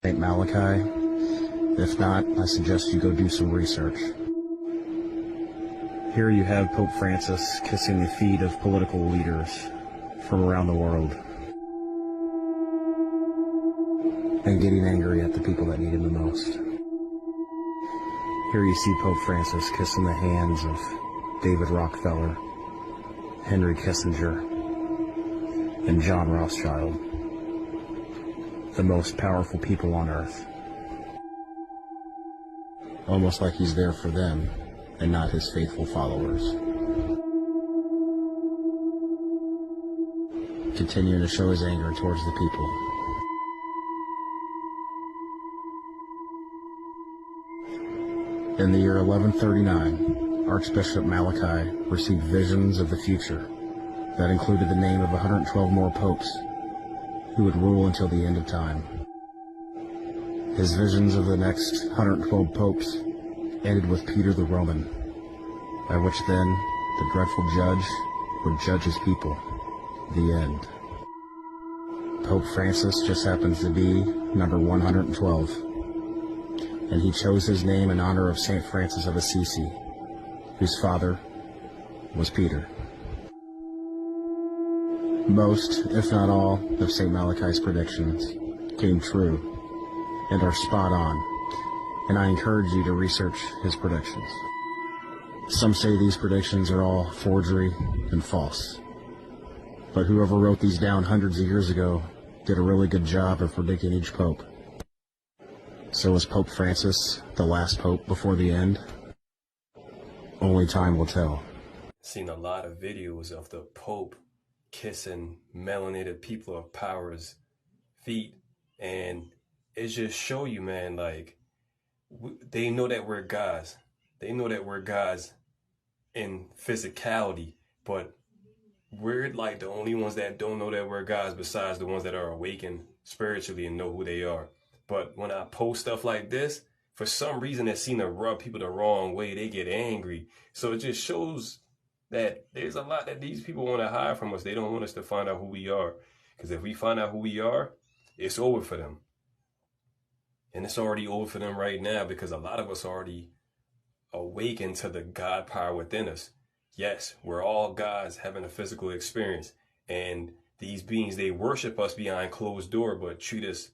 St. Malachi? If not, I suggest you go do some research. Here you have Pope Francis kissing the feet of political leaders from around the world and getting angry at the people that need him the most. Here you see Pope Francis kissing the hands of David Rockefeller, Henry Kissinger, and John Rothchild, the most powerful people on earth. Almost like he's there for them and not his faithful followers. Continuing to show his anger towards the people. In the year 1139, Archbishop Malachi received visions of the future that included the name of 112 more popes who would rule until the end of time. His visions of the next 112 popes ended with Peter the Roman, by which then the dreadful judge would judge his people. The end. Pope Francis just happens to be number 112, and he chose his name in honor of St. Francis of Assisi, whose father was Peter. Most, if not all, of St. Malachi's predictions came true and are spot on, and I encourage you to research his predictions. Some say these predictions are all forgery and false, but whoever wrote these down hundreds of years ago did a really good job of predicting each pope. So is Pope Francis the last pope before the end? Only time will tell. Seen a lot of videos of the Pope kissing melanated people of power's feet, and it just show you, man, like, they know that we're gods. They know that we're gods in physicality, but we're like the only ones that don't know that we're gods besides the ones that are awakened spiritually and know who they are. But when I post stuff like this, for some reason it seems to rub people the wrong way. They get angry. So it just shows that there's a lot that these people want to hide from us. They don't want us to find out who we are. Because if we find out who we are, it's over for them. And it's already over for them right now, because a lot of us already awakened to the God power within us. Yes, we're all gods having a physical experience. And these beings, they worship us behind closed door, but treat us,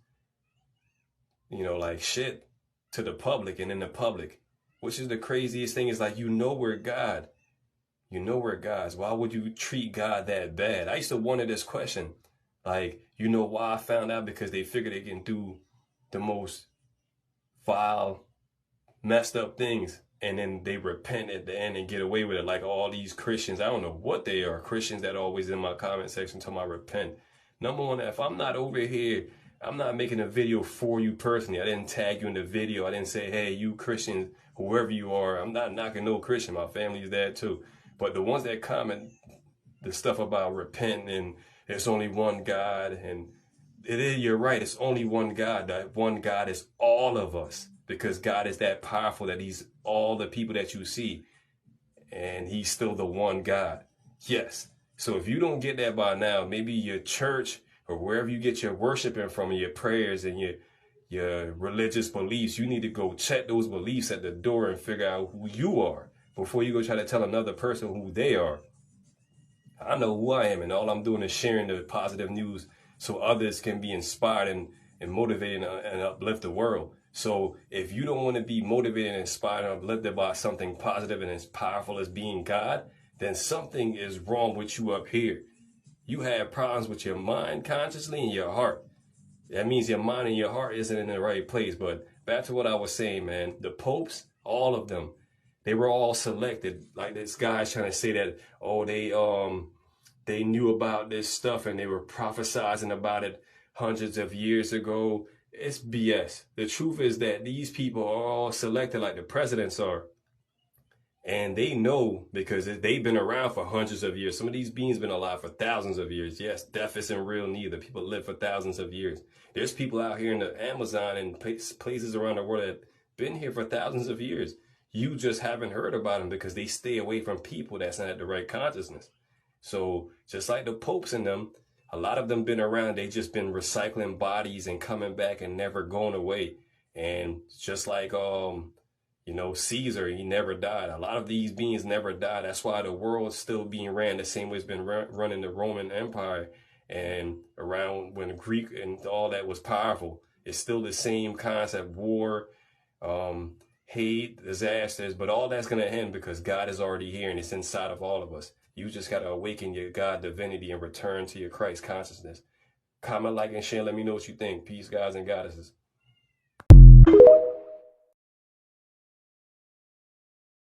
like shit to the public and in the public. Which is the craziest thing, is like, we're God. We're gods. Why would you treat God that bad? I used to wonder this question. Like, why I found out? Because they figure they can do the most vile, messed up things, and then they repent at the end and get away with it. Like all these Christians, I don't know what they are. Christians that are always in my comment section telling me I repent. Number one, if I'm not over here, I'm not making a video for you personally. I didn't tag you in the video. I didn't say, hey, you Christians, whoever you are. I'm not knocking no Christian. My family is there too. But the ones that comment the stuff about repenting and there's only one God, and you're right, it's only one God. That one God is all of us, because God is that powerful that he's all the people that you see, and he's still the one God. Yes. So if you don't get that by now, maybe your church or wherever you get your worshiping from, and your prayers and your religious beliefs, you need to go check those beliefs at the door and figure out who you are before you go try to tell another person who they are. I know who I am, and all I'm doing is sharing the positive news so others can be inspired and motivated and uplift the world. So if you don't want to be motivated and inspired and uplifted by something positive and as powerful as being God, then something is wrong with you up here. You have problems with your mind consciously and your heart. That means your mind and your heart isn't in the right place. But back to what I was saying, man, the popes, all of them, they were all selected. Like this guy's trying to say that, oh, they knew about this stuff and they were prophesizing about it hundreds of years ago. It's BS. The truth is that these people are all selected like the presidents are. And they know, because they've been around for hundreds of years. Some of these beings been alive for thousands of years. Yes, death isn't real neither. People live for thousands of years. There's people out here in the Amazon and places around the world that been here for thousands of years. You just haven't heard about them because they stay away from people that's not at the right consciousness. So just like the popes and them, A lot of them been around. They just been recycling bodies and coming back and never going away. And just like you know, Caesar, he never died. A lot of these beings never died. That's why the world is still being ran the same way it's been running the Roman Empire and around when Greek and all that was powerful. It's still the same concept: war, hate, disasters, but all that's going to end because God is already here and it's inside of all of us. You just got to awaken your God divinity and return to your Christ consciousness. Comment, like, and share. Let me know what you think. Peace, guys and goddesses.